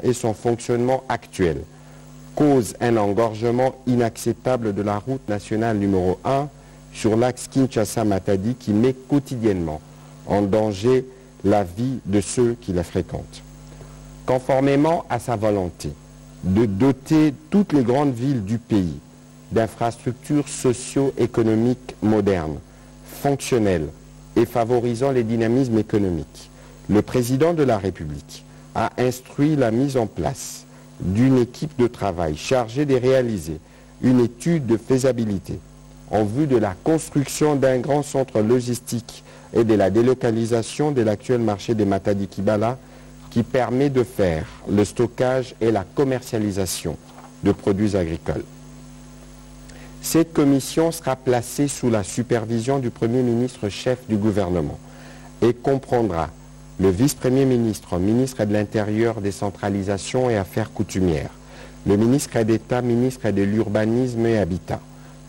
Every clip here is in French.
et son fonctionnement actuel cause un engorgement inacceptable de la route nationale numéro 1 sur l'axe Kinshasa-Matadi qui met quotidiennement en danger la vie de ceux qui la fréquentent. Conformément à sa volonté de doter toutes les grandes villes du pays d'infrastructures socio-économiques modernes, fonctionnelles et favorisant les dynamismes économiques, le président de la République a instruit la mise en place d'une équipe de travail chargée de réaliser une étude de faisabilité en vue de la construction d'un grand centre logistique et de la délocalisation de l'actuel marché de Matadi-Kibala qui permet de faire le stockage et la commercialisation de produits agricoles. Cette commission sera placée sous la supervision du Premier ministre chef du gouvernement et comprendra le vice-premier ministre, ministre de l'Intérieur, décentralisation et affaires coutumières, le ministre d'État, ministre de l'Urbanisme et Habitat,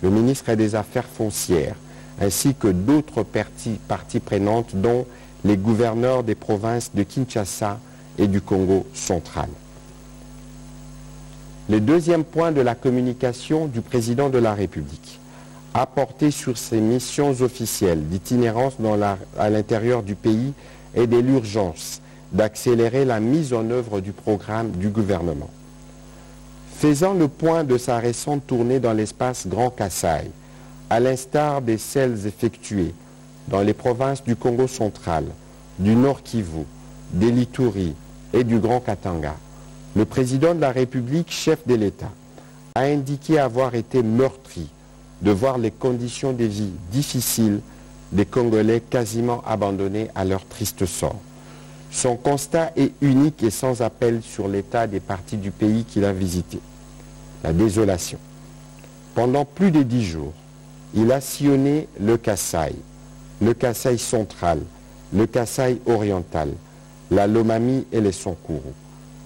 le ministre des Affaires foncières, ainsi que d'autres parties prenantes dont les gouverneurs des provinces de Kinshasa et du Congo central. Le deuxième point de la communication du président de la République a porté sur ses missions officielles d'itinérance à l'intérieur du pays et de l'urgence d'accélérer la mise en œuvre du programme du gouvernement. Faisant le point de sa récente tournée dans l'espace Grand Kasaï, à l'instar de celles effectuées dans les provinces du Congo central, du Nord Kivu, de l'Ituri et du Grand Katanga, le président de la République, chef de l'État, a indiqué avoir été meurtri de voir les conditions de vie difficiles des Congolais quasiment abandonnés à leur triste sort. Son constat est unique et sans appel sur l'état des parties du pays qu'il a visité. La désolation. Pendant plus de 10 jours, il a sillonné le Kasaï central, le Kasaï oriental, la Lomami et les Sankuru.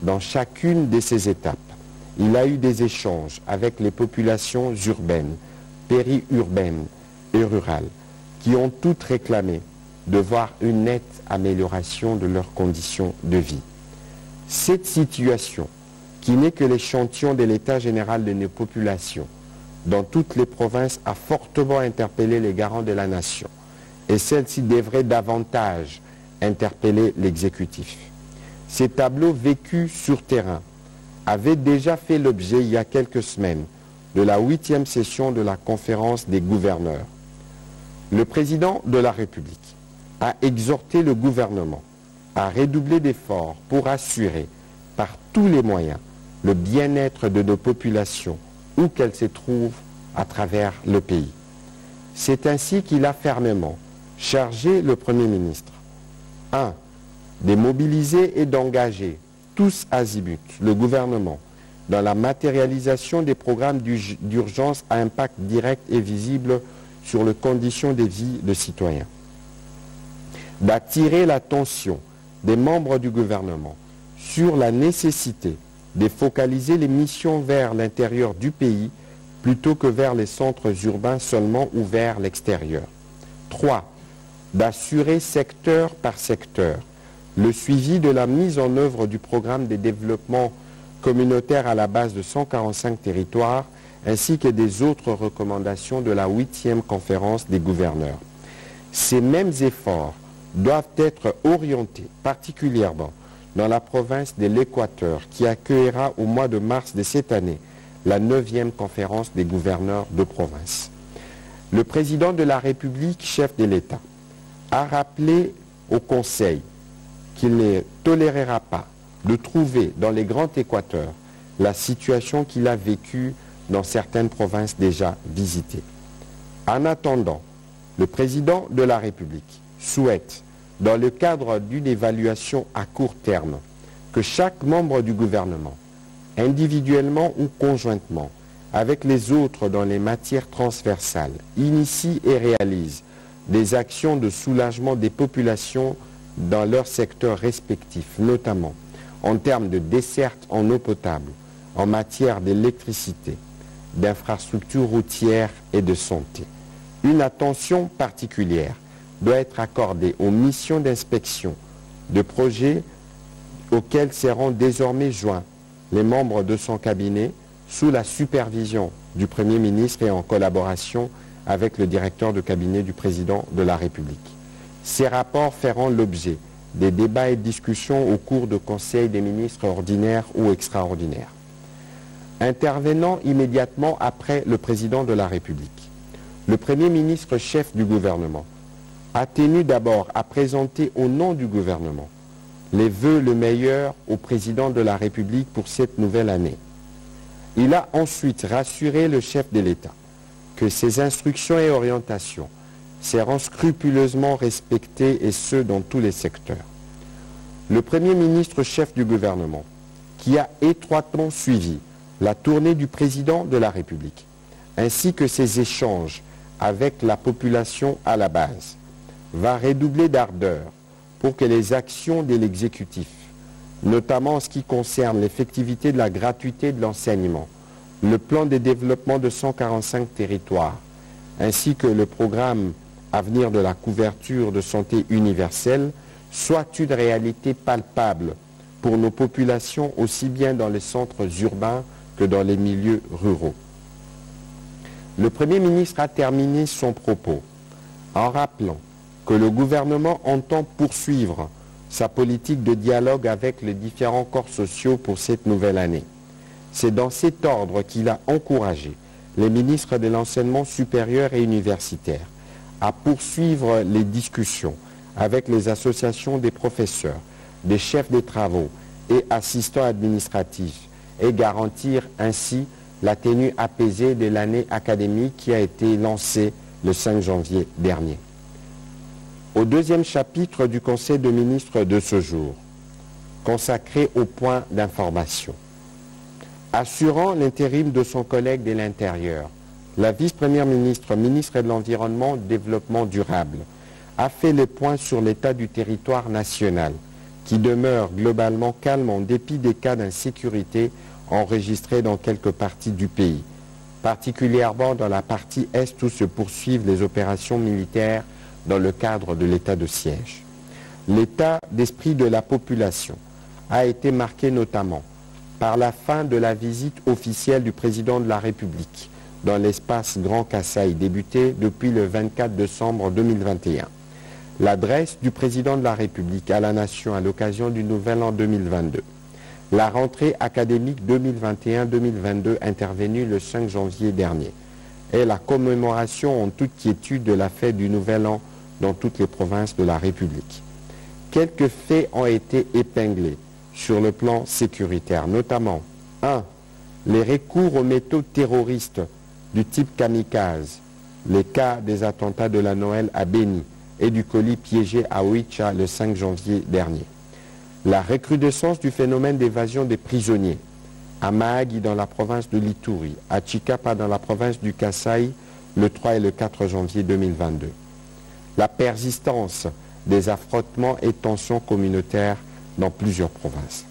Dans chacune de ces étapes, il a eu des échanges avec les populations urbaines, périurbaines et rurales, qui ont toutes réclamé de voir une nette amélioration de leurs conditions de vie. Cette situation, qui n'est que l'échantillon de l'état général de nos populations, dans toutes les provinces, a fortement interpellé les garants de la nation, et celle-ci devrait davantage interpeller l'exécutif. Ces tableaux vécus sur terrain avaient déjà fait l'objet il y a quelques semaines de la 8e session de la conférence des gouverneurs. Le président de la République a exhorté le gouvernement à redoubler d'efforts pour assurer par tous les moyens le bien-être de nos populations où qu'elles se trouvent à travers le pays. C'est ainsi qu'il a fermement chargé le Premier ministre 1. De mobiliser et d'engager tous azimuts le gouvernement dans la matérialisation des programmes d'urgence à impact direct et visible sur les conditions de vie des citoyens. D'attirer l'attention des membres du gouvernement sur la nécessité de focaliser les missions vers l'intérieur du pays plutôt que vers les centres urbains seulement ou vers l'extérieur. 3. D'assurer secteur par secteur le suivi de la mise en œuvre du programme de développement communautaire à la base de 145 territoires ainsi que des autres recommandations de la 8e conférence des gouverneurs. Ces mêmes efforts doivent être orientés particulièrement dans la province de l'Équateur qui accueillera au mois de mars de cette année la 9e conférence des gouverneurs de province. Le président de la République, chef de l'État, a rappelé au Conseil qu'il ne tolérera pas de trouver dans les grands Équateurs la situation qu'il a vécue dans certaines provinces déjà visitées. En attendant, le président de la République souhaite, dans le cadre d'une évaluation à court terme, que chaque membre du gouvernement, individuellement ou conjointement, avec les autres dans les matières transversales, initie et réalise des actions de soulagement des populations dans leurs secteurs respectifs, notamment en termes de desserte en eau potable, en matière d'électricité, d'infrastructures routières et de santé. Une attention particulière doit être accordée aux missions d'inspection de projets auquel seront désormais joints les membres de son cabinet sous la supervision du Premier ministre et en collaboration avec le directeur de cabinet du Président de la République. Ces rapports feront l'objet des débats et discussions au cours de conseils des ministres ordinaires ou extraordinaires. Intervenant immédiatement après le Président de la République, le Premier ministre chef du gouvernement a tenu d'abord à présenter au nom du gouvernement les vœux le meilleur au Président de la République pour cette nouvelle année. Il a ensuite rassuré le chef de l'État que ses instructions et orientations seront scrupuleusement respectées et ce dans tous les secteurs. Le Premier ministre chef du gouvernement, qui a étroitement suivi la tournée du Président de la République, ainsi que ses échanges avec la population à la base, va redoubler d'ardeur pour que les actions de l'exécutif, notamment en ce qui concerne l'effectivité de la gratuité de l'enseignement, le plan de développement de 145 territoires, ainsi que le programme Avenir de la couverture de santé universelle, soit une réalité palpable pour nos populations aussi bien dans les centres urbains que dans les milieux ruraux. Le Premier ministre a terminé son propos en rappelant que le gouvernement entend poursuivre sa politique de dialogue avec les différents corps sociaux pour cette nouvelle année. C'est dans cet ordre qu'il a encouragé les ministres de l'enseignement supérieur et universitaire à poursuivre les discussions avec les associations des professeurs, des chefs de travaux et assistants administratifs et garantir ainsi la tenue apaisée de l'année académique qui a été lancée le 5 janvier dernier. Au deuxième chapitre du Conseil des ministres de ce jour, consacré au point d'information, assurant l'intérim de son collègue de l'Intérieur, la vice-première ministre, ministre de l'Environnement et du Développement durable, a fait le point sur l'état du territoire national, qui demeure globalement calme en dépit des cas d'insécurité enregistrés dans quelques parties du pays, particulièrement dans la partie est où se poursuivent les opérations militaires dans le cadre de l'état de siège. L'état d'esprit de la population a été marqué notamment par la fin de la visite officielle du président de la République dans l'espace Grand Kasaï, débutée depuis le 24 décembre 2021. L'adresse du président de la République à la nation à l'occasion du Nouvel An 2022. La rentrée académique 2021-2022 intervenue le 5 janvier dernier et la commémoration en toute quiétude de la fête du Nouvel An dans toutes les provinces de la République. Quelques faits ont été épinglés sur le plan sécuritaire, notamment 1. Les recours aux méthodes terroristes du type kamikaze, les cas des attentats de la Noël à Béni et du colis piégé à Oicha le 5 janvier dernier. La recrudescence du phénomène d'évasion des prisonniers à Mahagi dans la province de l'Ituri, à Chikapa dans la province du Kasaï le 3 et le 4 janvier 2022. La persistance des affrontements et tensions communautaires dans plusieurs provinces.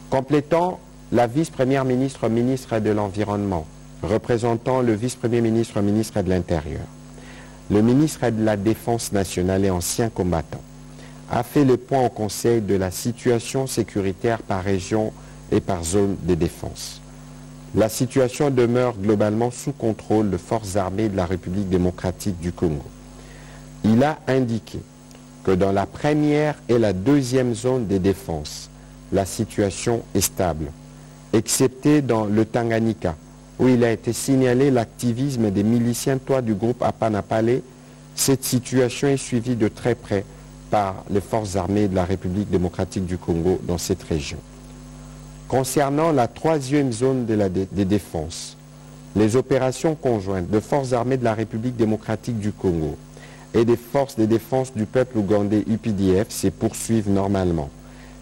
Complétant la vice-première ministre, ministre de l'Environnement, représentant le vice-premier ministre, ministre de l'Intérieur, le ministre de la Défense nationale et ancien combattant, a fait le point au Conseil de la situation sécuritaire par région et par zone de défense. La situation demeure globalement sous contrôle des forces armées de la République démocratique du Congo. Il a indiqué que dans la première et la deuxième zone de défense, la situation est stable, excepté dans le Tanganyika, où il a été signalé l'activisme des miliciens du groupe Apanapale. Cette situation est suivie de très près par les forces armées de la République démocratique du Congo dans cette région. Concernant la troisième zone de défense, les opérations conjointes de forces armées de la République démocratique du Congo et des forces de défense du peuple ougandais UPDF se poursuivent normalement.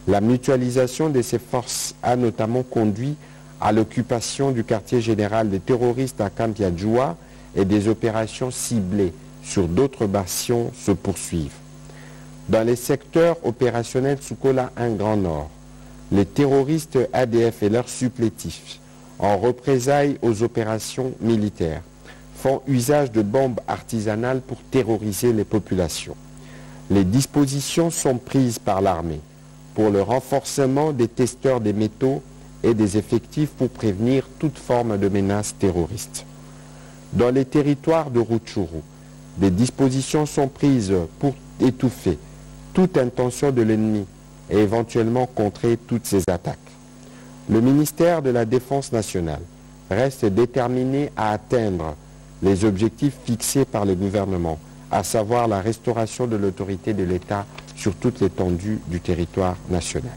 La mutualisation de ces forces a notamment conduit à l'occupation du quartier général des terroristes à Kampiadjoua et des opérations ciblées sur d'autres bastions se poursuivent. Dans les secteurs opérationnels Soukola 1 Grand Nord, les terroristes ADF et leurs supplétifs, en représailles aux opérations militaires, font usage de bombes artisanales pour terroriser les populations. Les dispositions sont prises par l'armée pour le renforcement des testeurs des métaux et des effectifs pour prévenir toute forme de menace terroriste. Dans les territoires de Rutshuru, des dispositions sont prises pour étouffer toute intention de l'ennemi et éventuellement contrer toutes ces attaques. Le ministère de la Défense nationale reste déterminé à atteindre les objectifs fixés par le gouvernement, à savoir la restauration de l'autorité de l'État sur toute l'étendue du territoire national.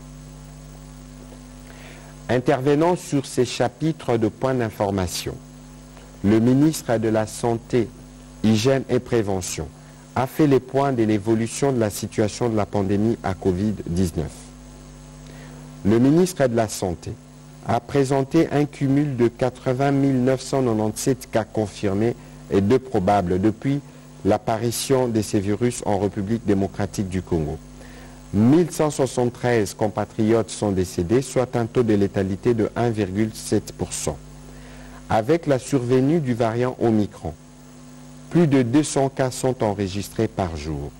Intervenant sur ces chapitres de points d'information, le ministre de la Santé, Hygiène et Prévention a fait les points de l'évolution de la situation de la pandémie à Covid-19. Le ministre de la Santé a présenté un cumul de 80 997 cas confirmés et 2 probables depuis l'apparition de ces virus en République démocratique du Congo. 1173 compatriotes sont décédés, soit un taux de létalité de 1,7%. Avec la survenue du variant Omicron, plus de 200 cas sont enregistrés par jour.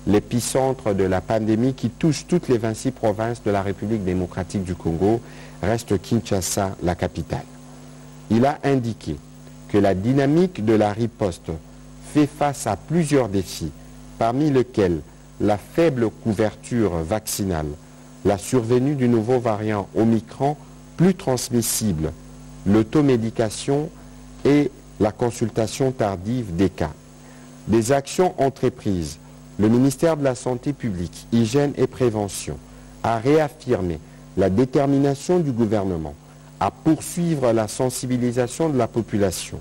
L'épicentre de la pandémie qui touche toutes les 26 provinces de la République démocratique du Congo reste Kinshasa, la capitale. Il a indiqué que la dynamique de la riposte fait face à plusieurs défis, parmi lesquels la faible couverture vaccinale, la survenue du nouveau variant Omicron plus transmissible, l'automédication et la consultation tardive des cas. Des actions entreprises, le ministère de la Santé publique, Hygiène et Prévention a réaffirmé la détermination du gouvernement à poursuivre la sensibilisation de la population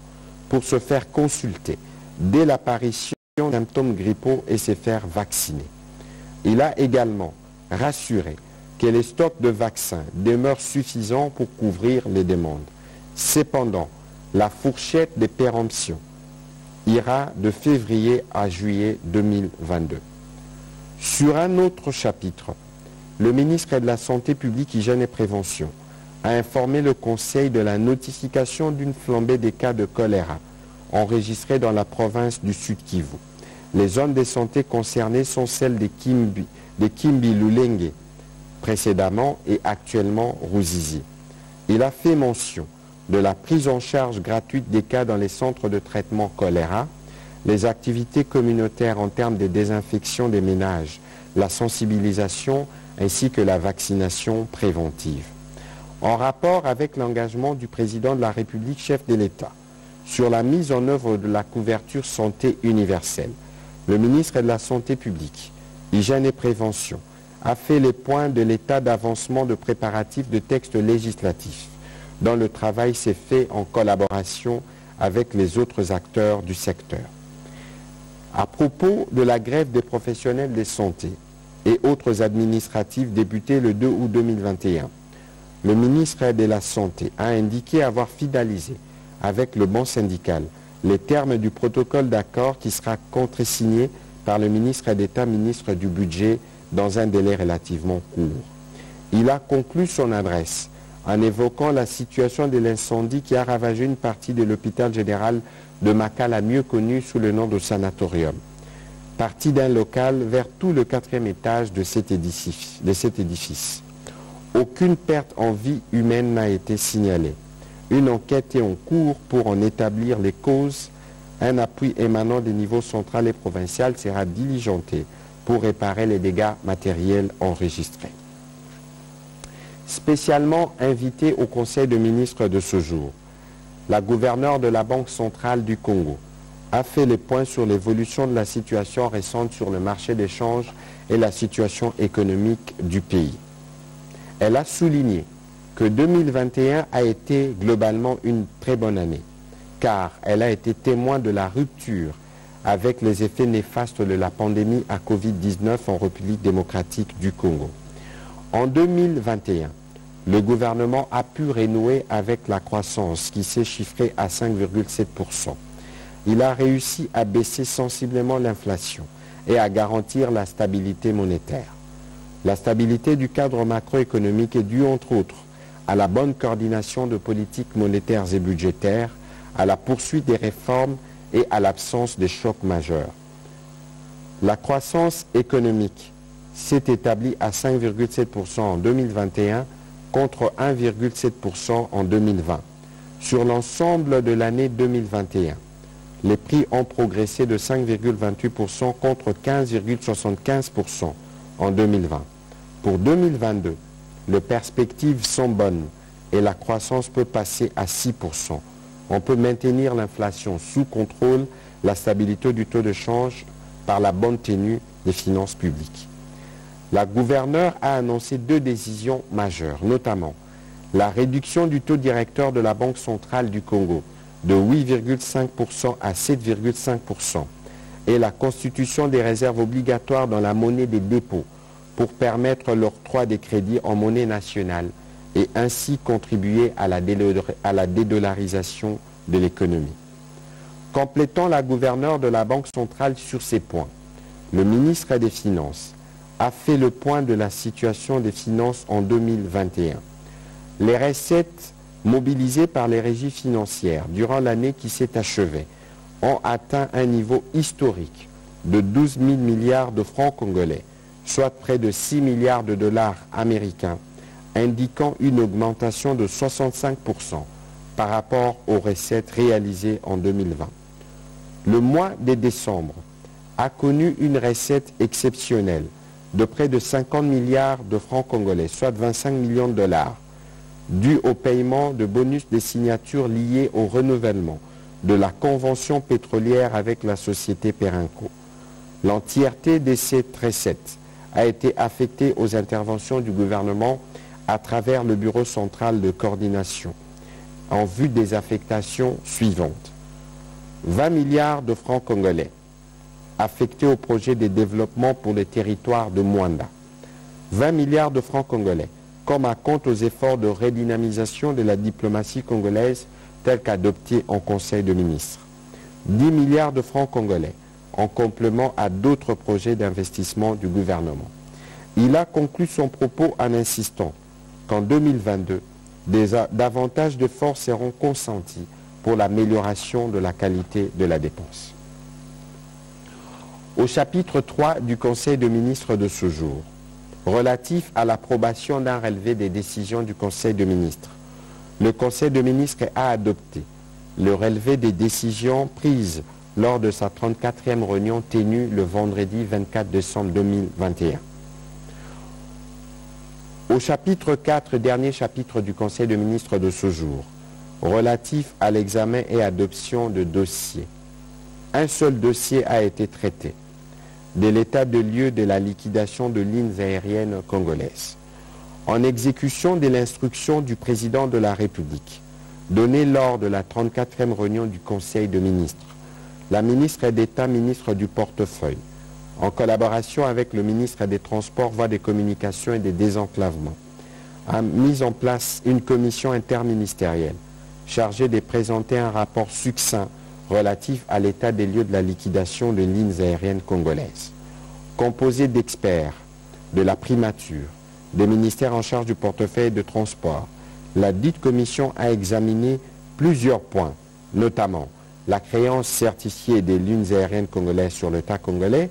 pour se faire consulter dès l'apparition de symptômes grippaux et se faire vacciner. Il a également rassuré que les stocks de vaccins demeurent suffisants pour couvrir les demandes. Cependant, la fourchette de péremption ira de février à juillet 2022. Sur un autre chapitre, le ministre de la Santé publique, Hygiène et Prévention a informé le Conseil de la notification d'une flambée des cas de choléra enregistrés dans la province du Sud Kivu. Les zones de santé concernées sont celles de Kimbi-Lulenge, précédemment et actuellement Ruzizi. Il a fait mention de la prise en charge gratuite des cas dans les centres de traitement choléra, les activités communautaires en termes de désinfection des ménages, la sensibilisation ainsi que la vaccination préventive. En rapport avec l'engagement du président de la République, chef de l'État, sur la mise en œuvre de la couverture santé universelle, le ministre de la Santé publique, Hygiène et Prévention, a fait les points de l'état d'avancement de préparatifs de textes législatifs, dont le travail s'est fait en collaboration avec les autres acteurs du secteur. À propos de la grève des professionnels de santé et autres administratifs débutée le 2 août 2021, le ministre de la Santé a indiqué avoir finalisé avec le banc syndical les termes du protocole d'accord qui sera contresigné par le ministre d'État, ministre du Budget, dans un délai relativement court. Il a conclu son adresse en évoquant la situation de l'incendie qui a ravagé une partie de l'hôpital général de Makala, mieux connu sous le nom de sanatorium, parti d'un local vers tout le 4e étage de cet édifice. Aucune perte en vie humaine n'a été signalée. Une enquête est en cours pour en établir les causes. Un appui émanant des niveaux central et provincial sera diligenté pour réparer les dégâts matériels enregistrés. Spécialement invitée au Conseil des ministres de ce jour, la gouverneure de la Banque centrale du Congo a fait le point sur l'évolution de la situation récente sur le marché des changes et la situation économique du pays. Elle a souligné que 2021 a été globalement une très bonne année, car elle a été témoin de la rupture avec les effets néfastes de la pandémie à Covid-19 en République démocratique du Congo. En 2021, le gouvernement a pu renouer avec la croissance qui s'est chiffrée à 5,7%. Il a réussi à baisser sensiblement l'inflation et à garantir la stabilité monétaire. La stabilité du cadre macroéconomique est due, entre autres, à la bonne coordination de politiques monétaires et budgétaires, à la poursuite des réformes et à l'absence de chocs majeurs. La croissance économique s'est établi à 5,7% en 2021 contre 1,7% en 2020. Sur l'ensemble de l'année 2021, les prix ont progressé de 5,28% contre 15,75% en 2020. Pour 2022, les perspectives sont bonnes et la croissance peut passer à 6%. On peut maintenir l'inflation sous contrôle, la stabilité du taux de change par la bonne tenue des finances publiques. La gouverneure a annoncé 2 décisions majeures, notamment la réduction du taux directeur de la Banque centrale du Congo de 8,5% à 7,5% et la constitution des réserves obligatoires dans la monnaie des dépôts pour permettre l'octroi des crédits en monnaie nationale et ainsi contribuer à la dédollarisation de l'économie. Complétant la gouverneure de la Banque centrale sur ces points, le ministre des Finances a fait le point de la situation des finances en 2021. Les recettes mobilisées par les régies financières durant l'année qui s'est achevée ont atteint un niveau historique de 12 000 milliards de francs congolais, soit près de 6 milliards de dollars américains, indiquant une augmentation de 65% par rapport aux recettes réalisées en 2020. Le mois de décembre a connu une recette exceptionnelle de près de 50 milliards de francs congolais, soit 25 millions de dollars, dû au paiement de bonus des signatures liées au renouvellement de la convention pétrolière avec la société Perenco. L'entièreté de cette recette a été affectée aux interventions du gouvernement à travers le Bureau central de coordination, en vue des affectations suivantes. 20 milliards de francs congolais affectés au projet de développement pour le territoire de Mwanda. 20 milliards de francs congolais comme à compte aux efforts de redynamisation de la diplomatie congolaise tels qu'adoptés en Conseil de ministres. 10 milliards de francs congolais en complément à d'autres projets d'investissement du gouvernement. Il a conclu son propos en insistant qu'en 2022, davantage d'efforts seront consentis pour l'amélioration de la qualité de la dépense. Au chapitre 3 du Conseil de ministres de ce jour, relatif à l'approbation d'un relevé des décisions du Conseil de ministres, le Conseil de ministres a adopté le relevé des décisions prises lors de sa 34e réunion tenue le vendredi 24 décembre 2021. Au chapitre 4, dernier chapitre du Conseil de ministres de ce jour, relatif à l'examen et adoption de dossiers, un seul dossier a été traité, de l'état de lieu de la liquidation de lignes aériennes congolaises. En exécution de l'instruction du président de la République, donnée lors de la 34e réunion du Conseil de ministres, la ministre d'État, ministre du portefeuille, en collaboration avec le ministre des Transports, Voies des Communications et des Désenclavements, a mis en place une commission interministérielle chargée de présenter un rapport succinct relatif à l'état des lieux de la liquidation de lignes aériennes congolaises. Composée d'experts de la primature, des ministères en charge du portefeuille de transport, la dite commission a examiné plusieurs points, notamment la créance certifiée des lignes aériennes congolaises sur l'État congolais,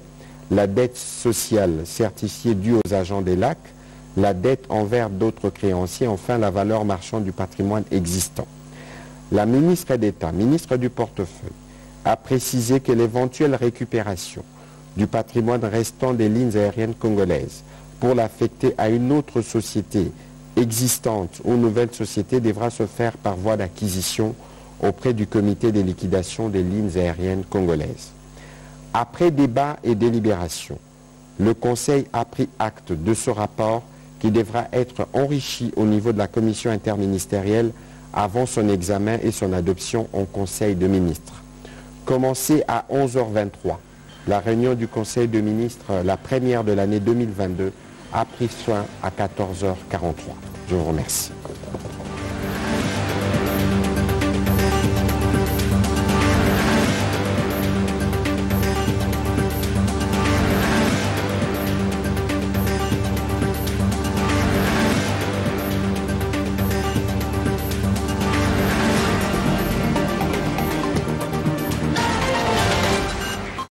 la dette sociale certifiée due aux agents des lacs, la dette envers d'autres créanciers, enfin la valeur marchande du patrimoine existant. La ministre d'État, ministre du portefeuille, a précisé que l'éventuelle récupération du patrimoine restant des lignes aériennes congolaises pour l'affecter à une autre société existante ou nouvelle société devra se faire par voie d'acquisition auprès du comité de liquidation des lignes aériennes congolaises. Après débat et délibération, le Conseil a pris acte de ce rapport qui devra être enrichi au niveau de la commission interministérielle avant son examen et son adoption en Conseil de ministres. Commencée à 11h23, la réunion du Conseil de ministres, la première de l'année 2022, a pris fin à 14h43. Je vous remercie.